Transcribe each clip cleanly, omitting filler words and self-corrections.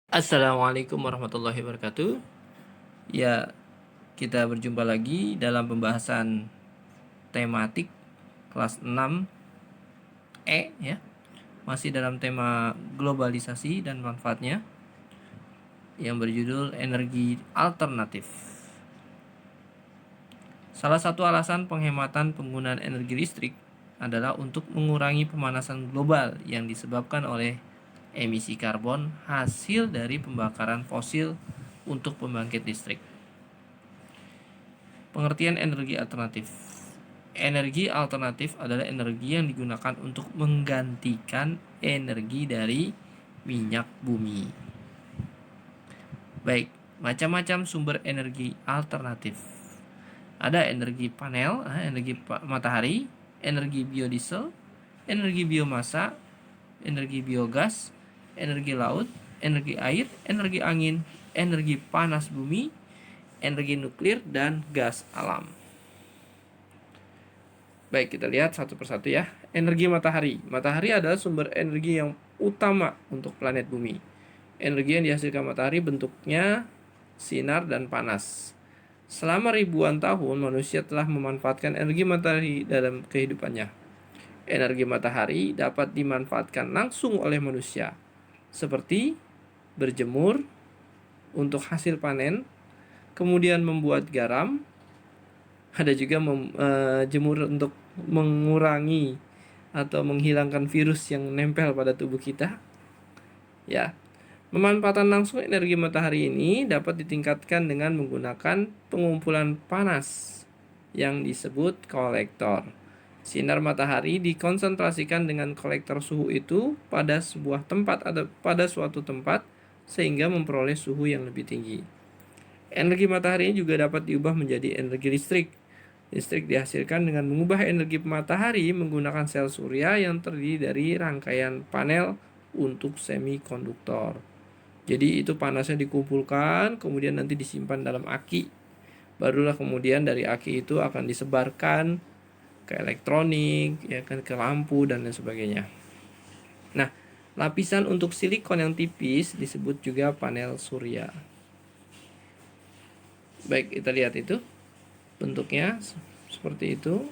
Assalamualaikum warahmatullahi wabarakatuh. Ya, kita berjumpa lagi dalam pembahasan tematik kelas 6E ya. Masih dalam tema globalisasi dan manfaatnya yang berjudul energi alternatif. Salah satu alasan penghematan penggunaan energi listrik adalah untuk mengurangi pemanasan global yang disebabkan oleh emisi karbon hasil dari pembakaran fosil untuk pembangkit listrik. Pengertian energi alternatif. Energi alternatif adalah energi yang digunakan untuk menggantikan energi dari minyak bumi. Baik, macam-macam sumber energi alternatif. Ada energi panel, energi matahari, energi biodiesel, energi biomasa, energi biogas, energi laut, energi air, energi angin, energi panas bumi, energi nuklir, dan gas alam. Baik, kita lihat satu persatu ya. Energi matahari. Matahari adalah sumber energi yang utama untuk planet bumi. Energi yang dihasilkan matahari bentuknya sinar dan panas. Selama ribuan tahun, manusia telah memanfaatkan energi matahari dalam kehidupannya. Energi matahari dapat dimanfaatkan langsung oleh manusia, seperti berjemur untuk hasil panen, kemudian membuat garam. Ada juga jemur untuk mengurangi atau menghilangkan virus yang nempel pada tubuh kita. Ya, pemanfaatan langsung energi matahari ini dapat ditingkatkan dengan menggunakan pengumpulan panas yang disebut kolektor. Sinar matahari dikonsentrasikan dengan kolektor suhu itu pada sebuah tempat atau pada suatu tempat sehingga memperoleh suhu yang lebih tinggi. Energi matahari ini juga dapat diubah menjadi energi listrik. Listrik dihasilkan dengan mengubah energi matahari menggunakan sel surya yang terdiri dari rangkaian panel untuk semikonduktor. Jadi itu panasnya dikumpulkan, kemudian nanti disimpan dalam aki. Barulah kemudian dari aki itu akan disebarkan ke elektronik, ya kan, ke lampu dan lain sebagainya. Nah, lapisan untuk silikon yang tipis disebut juga panel surya. Baik, kita lihat itu bentuknya seperti itu.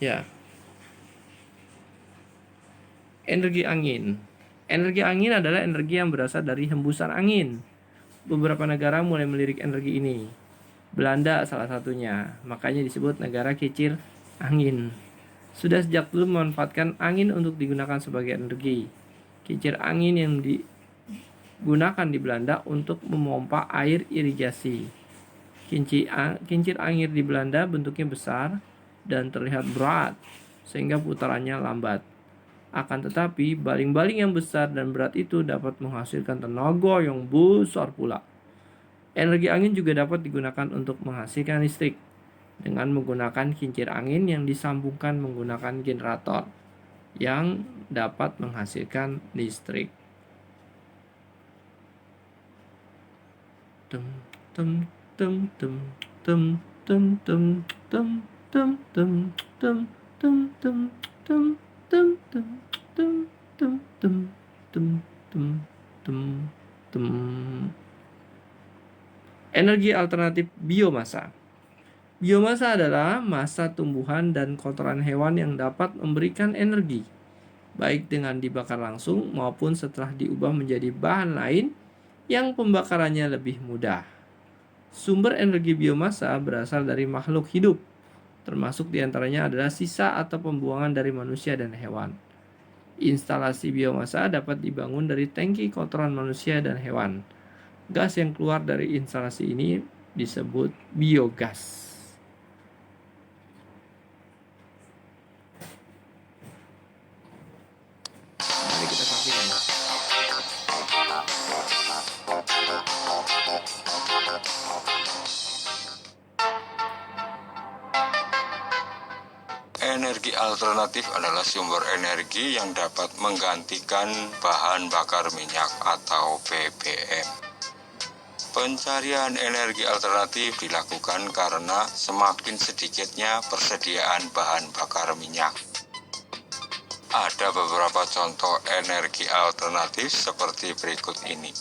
Ya. Energi angin. Energi angin adalah energi yang berasal dari hembusan angin. Beberapa negara mulai melirik energi ini. Belanda salah satunya, makanya disebut negara kincir angin. Sudah sejak dulu memanfaatkan angin untuk digunakan sebagai energi. Kincir angin yang digunakan di Belanda untuk memompa air irigasi. Kincir angin di Belanda bentuknya besar dan terlihat berat, sehingga putarannya lambat. Akan tetapi, baling-baling yang besar dan berat itu dapat menghasilkan tenaga yang besar pula. Energi angin juga dapat digunakan untuk menghasilkan listrik dengan menggunakan kincir angin yang disambungkan menggunakan generator yang dapat menghasilkan listrik. Energi alternatif biomasa. Biomasa adalah massa tumbuhan dan kotoran hewan yang dapat memberikan energi, baik dengan dibakar langsung maupun setelah diubah menjadi bahan lain yang pembakarannya lebih mudah. Sumber energi biomasa berasal dari makhluk hidup, termasuk diantaranya adalah sisa atau pembuangan dari manusia dan hewan. Instalasi biomasa dapat dibangun dari tangki kotoran manusia dan hewan. Gas yang keluar dari instalasi ini disebut biogas. Mari kita saksikan. Energi alternatif adalah sumber energi yang dapat menggantikan bahan bakar minyak atau BBM. Pencarian energi alternatif dilakukan karena semakin sedikitnya persediaan bahan bakar minyak. Ada beberapa contoh energi alternatif seperti berikut ini.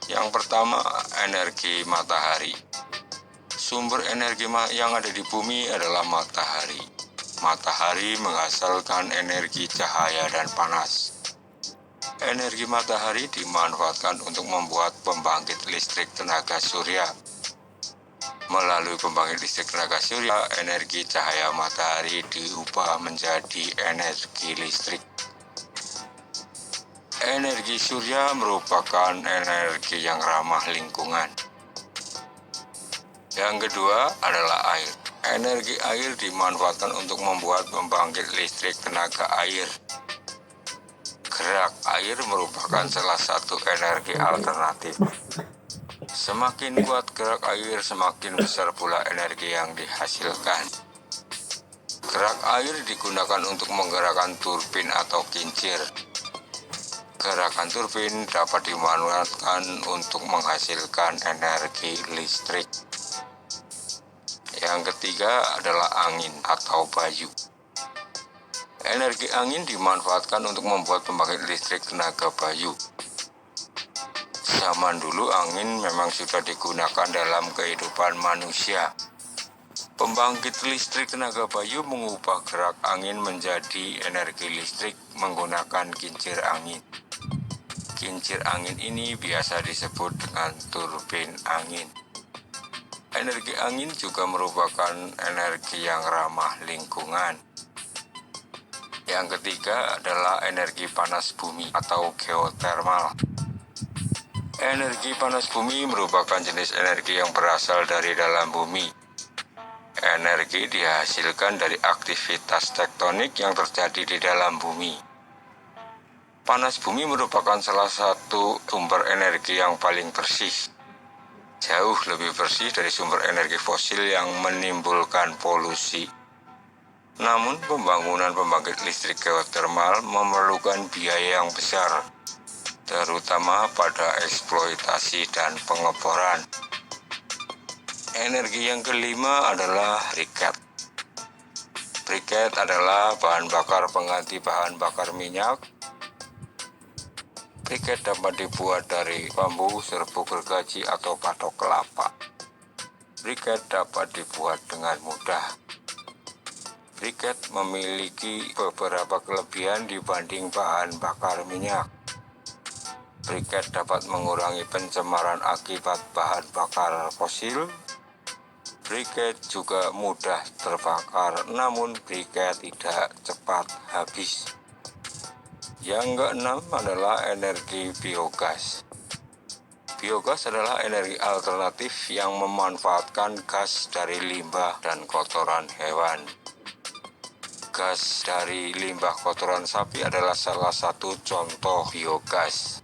Yang pertama, energi matahari. Sumber energi yang ada di bumi adalah matahari. Matahari menghasilkan energi cahaya dan panas. Energi matahari dimanfaatkan untuk membuat pembangkit listrik tenaga surya. Melalui pembangkit listrik tenaga surya, energi cahaya matahari diubah menjadi energi listrik. Energi surya merupakan energi yang ramah lingkungan. Yang kedua adalah air. Energi air dimanfaatkan untuk membuat pembangkit listrik tenaga air. Gerak air merupakan salah satu energi alternatif. Semakin kuat gerak air, semakin besar pula energi yang dihasilkan. Gerak air digunakan untuk menggerakkan turbin atau kincir. Gerakan turbin dapat dimanfaatkan untuk menghasilkan energi listrik. Yang ketiga adalah angin atau bayu. Energi angin dimanfaatkan untuk membuat pembangkit listrik tenaga bayu. Zaman dulu angin memang sudah digunakan dalam kehidupan manusia. Pembangkit listrik tenaga bayu mengubah gerak angin menjadi energi listrik menggunakan kincir angin. Kincir angin ini biasa disebut dengan turbin angin. Energi angin juga merupakan energi yang ramah lingkungan. Yang ketiga adalah energi panas bumi atau geotermal. Energi panas bumi merupakan jenis energi yang berasal dari dalam bumi. Energi dihasilkan dari aktivitas tektonik yang terjadi di dalam bumi. Panas bumi merupakan salah satu sumber energi yang paling bersih. Jauh lebih bersih dari sumber energi fosil yang menimbulkan polusi. Namun, pembangunan pembangkit listrik geotermal memerlukan biaya yang besar, terutama pada eksploitasi dan pengeboran. Energi yang kelima adalah briket. Briket adalah bahan bakar pengganti bahan bakar minyak. Briket dapat dibuat dari bambu, serbuk gergaji, atau batok kelapa. Briket dapat dibuat dengan mudah. Briket memiliki beberapa kelebihan dibanding bahan bakar minyak. Briket dapat mengurangi pencemaran akibat bahan bakar fosil. Briket juga mudah terbakar, namun briket tidak cepat habis. Yang keenam adalah energi biogas. Biogas adalah energi alternatif yang memanfaatkan gas dari limbah dan kotoran hewan. Gas dari limbah kotoran sapi adalah salah satu contoh biogas.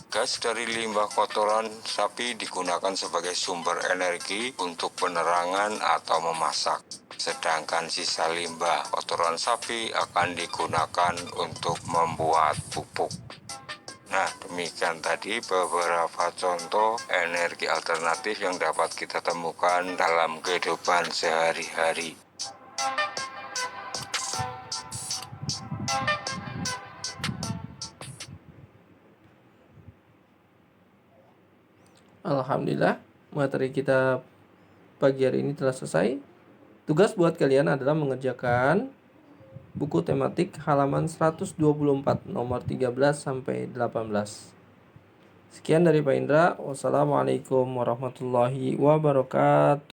Gas dari limbah kotoran sapi digunakan sebagai sumber energi untuk penerangan atau memasak. Sedangkan sisa limbah kotoran sapi akan digunakan untuk membuat pupuk. Nah, demikian tadi beberapa contoh energi alternatif yang dapat kita temukan dalam kehidupan sehari-hari. Alhamdulillah, materi kita pagi hari ini telah selesai. Tugas buat kalian adalah mengerjakan buku tematik halaman 124 nomor 13 sampai 18. Sekian dari Pak Indra. Wassalamualaikum warahmatullahi wabarakatuh.